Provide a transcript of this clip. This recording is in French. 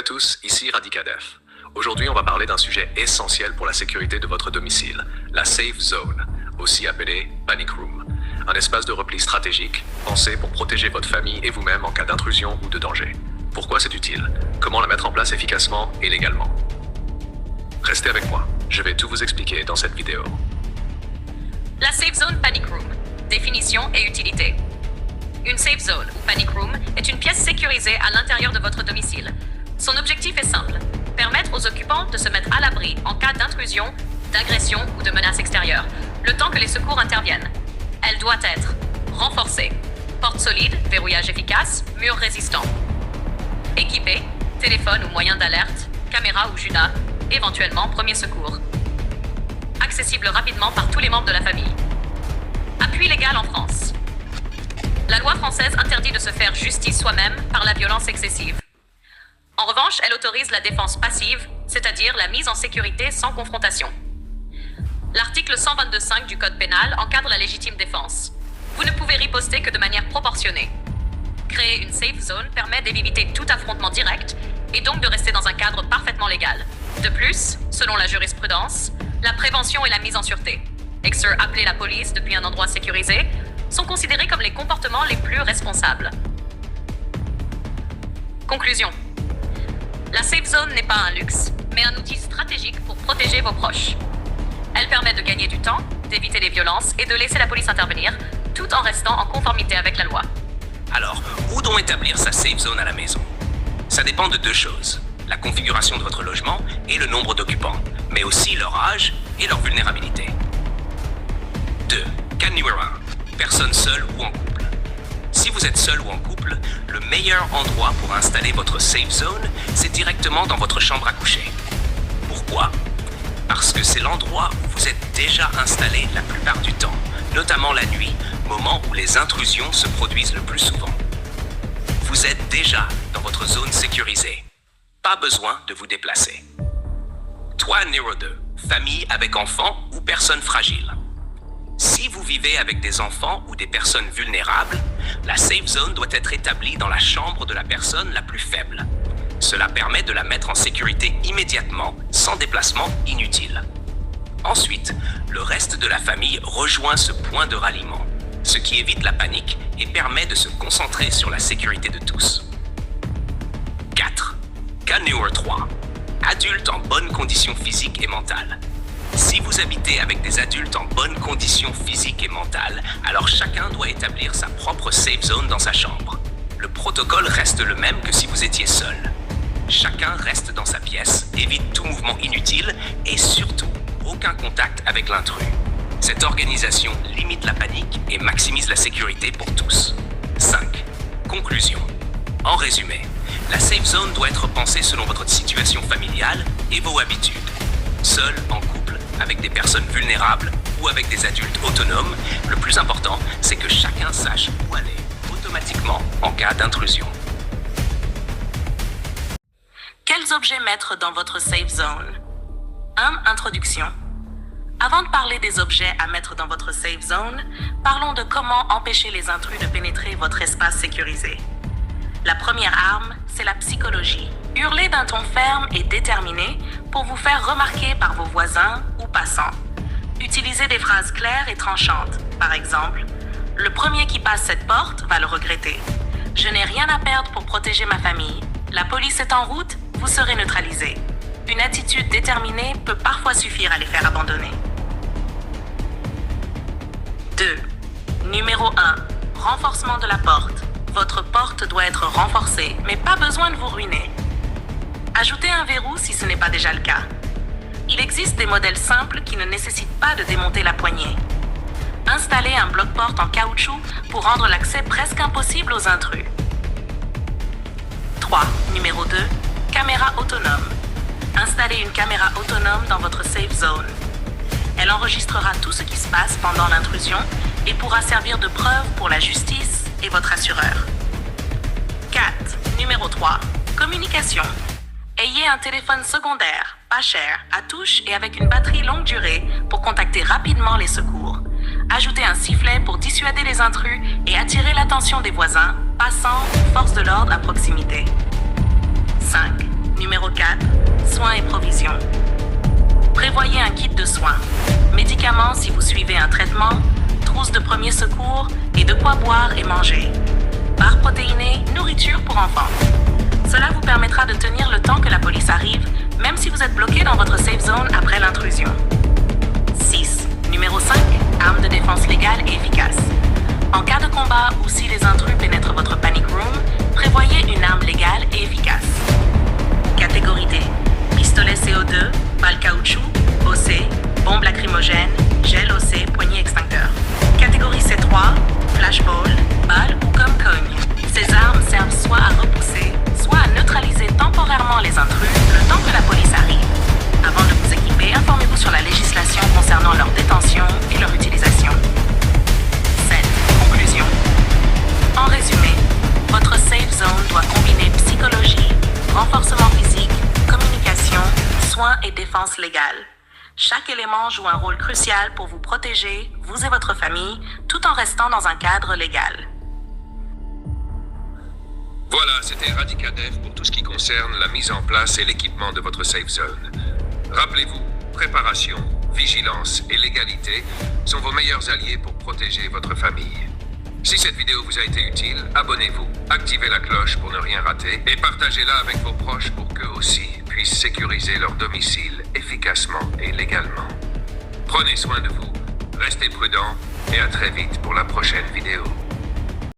à tous, ici Radicadef. Aujourd'hui, on va parler d'un sujet essentiel pour la sécurité de votre domicile, la Safe Zone, aussi appelée Panic Room. Un espace de repli stratégique, pensé pour protéger votre famille et vous-même en cas d'intrusion ou de danger. Pourquoi c'est utile? Comment la mettre en place efficacement et légalement? Restez avec moi, je vais tout vous expliquer dans cette vidéo. La Safe Zone Panic Room. Définition et utilité. Une Safe Zone ou Panic Room est une pièce sécurisée à l'intérieur de votre domicile. Son objectif est simple, permettre aux occupants de se mettre à l'abri en cas d'intrusion, d'agression ou de menace extérieure, le temps que les secours interviennent. Elle doit être renforcée, porte solide, verrouillage efficace, mur résistant. Équipée, téléphone ou moyen d'alerte, caméra ou Juna, éventuellement premier secours. Accessible rapidement par tous les membres de la famille. Appui légal en France. La loi française interdit de se faire justice soi-même par la violence excessive. En revanche, elle autorise la défense passive, c'est-à-dire la mise en sécurité sans confrontation. L'article 122.5 du Code pénal encadre la légitime défense. Vous ne pouvez riposter que de manière proportionnée. Créer une safe zone permet d'éviter tout affrontement direct et donc de rester dans un cadre parfaitement légal. De plus, selon la jurisprudence, la prévention et la mise en sûreté, appeler la police depuis un endroit sécurisé, sont considérés comme les comportements les plus responsables. Conclusion. La Safe Zone n'est pas un luxe, mais un outil stratégique pour protéger vos proches. Elle permet de gagner du temps, d'éviter les violences et de laisser la police intervenir, tout en restant en conformité avec la loi. Alors, où donc établir sa Safe Zone à la maison? Ça dépend de deux choses, la configuration de votre logement et le nombre d'occupants, mais aussi leur âge et leur vulnérabilité. 2. Cas numéro 1. Personne seule ou en couple. Si vous êtes seul ou en couple, le meilleur endroit pour installer votre Safe Zone, c'est directement dans votre chambre à coucher. Pourquoi? Parce que c'est l'endroit où vous êtes déjà installé la plupart du temps, notamment la nuit, moment où les intrusions se produisent le plus souvent. Vous êtes déjà dans votre zone sécurisée. Pas besoin de vous déplacer. 3 numéro 2. Famille avec enfants ou personnes fragiles. Si vous vivez avec des enfants ou des personnes vulnérables, la Safe Zone doit être établie dans la chambre de la personne la plus faible. Cela permet de la mettre en sécurité immédiatement, sans déplacement inutile. Ensuite, le reste de la famille rejoint ce point de ralliement, ce qui évite la panique et permet de se concentrer sur la sécurité de tous. 4. Cas numéro 3. Adultes en bonne condition physique et mentale. Si vous habitez avec des adultes en bonne condition physique et mentale, alors chacun doit établir sa propre safe zone dans sa chambre. Le protocole reste le même que si vous étiez seul. Chacun reste dans sa pièce, évite tout mouvement inutile et surtout, aucun contact avec l'intrus. Cette organisation limite la panique et maximise la sécurité pour tous. 5. Conclusion. En résumé, la safe zone doit être pensée selon votre situation familiale et vos habitudes. Seul, en couple, avec des personnes vulnérables ou avec des adultes autonomes, le plus important, c'est que chacun sache où aller automatiquement en cas d'intrusion. Quels objets mettre dans votre Safe Zone? 1. Introduction. Avant de parler des objets à mettre dans votre Safe Zone, parlons de comment empêcher les intrus de pénétrer votre espace sécurisé. La première arme, c'est la psychologie. Hurlez d'un ton ferme et déterminé pour vous faire remarquer par vos voisins ou passants. Utilisez des phrases claires et tranchantes. Par exemple, « Le premier qui passe cette porte va le regretter. Je n'ai rien à perdre pour protéger ma famille. La police est en route, vous serez neutralisé. » Une attitude déterminée peut parfois suffire à les faire abandonner. 2. Numéro 1. Renforcement de la porte. Votre porte doit être renforcée, mais pas besoin de vous ruiner. Ajoutez un verrou si ce n'est pas déjà le cas. Il existe des modèles simples qui ne nécessitent pas de démonter la poignée. Installez un bloc-porte en caoutchouc pour rendre l'accès presque impossible aux intrus. 3. Numéro 2. Caméra autonome. Installez une caméra autonome dans votre Safe Zone. Elle enregistrera tout ce qui se passe pendant l'intrusion et pourra servir de preuve pour la justice et votre assureur. 4. Numéro 3. Communication. Ayez un téléphone secondaire, pas cher, à touche et avec une batterie longue durée pour contacter rapidement les secours. Ajoutez un sifflet pour dissuader les intrus et attirer l'attention des voisins, passants ou forces de l'ordre à proximité. 5. Prévoyez un kit de soins, médicaments si vous suivez un traitement, trousse de premiers secours et de quoi boire et manger. Barres protéinées, nourriture pour enfants. Cela vous permettra de tenir le temps que la police arrive, même si vous êtes bloqué dans votre safe zone après l'intrusion. 6. Numéro 5. Arme de défense légale et efficace. En cas de combat ou si les intrus pénètrent votre panic room, prévoyez une arme légale et efficace. Catégorie D. Pistolet CO2, balle caoutchouc, OC, bombe lacrymogène, gel OC, poignée extincteur. Catégorie C3. Flashball, balle ou gomme cogne. Ces armes servent soit à repousser, soit à neutraliser temporairement les intrus le temps que la police arrive. Avant de vous équiper, informez-vous sur la législation concernant leur détention et leur utilisation. 7. Conclusion. En résumé, votre safe zone doit combiner psychologie, renforcement physique, communication, soins et défense légale. Chaque élément joue un rôle crucial pour vous protéger, vous et votre famille, tout en restant dans un cadre légal. Voilà, c'était Radicadev pour tout ce qui concerne la mise en place et l'équipement de votre safe zone. Rappelez-vous, préparation, vigilance et légalité sont vos meilleurs alliés pour protéger votre famille. Si cette vidéo vous a été utile, abonnez-vous, activez la cloche pour ne rien rater et partagez-la avec vos proches pour qu'eux aussi puissent sécuriser leur domicile efficacement et légalement. Prenez soin de vous, restez prudents et à très vite pour la prochaine vidéo.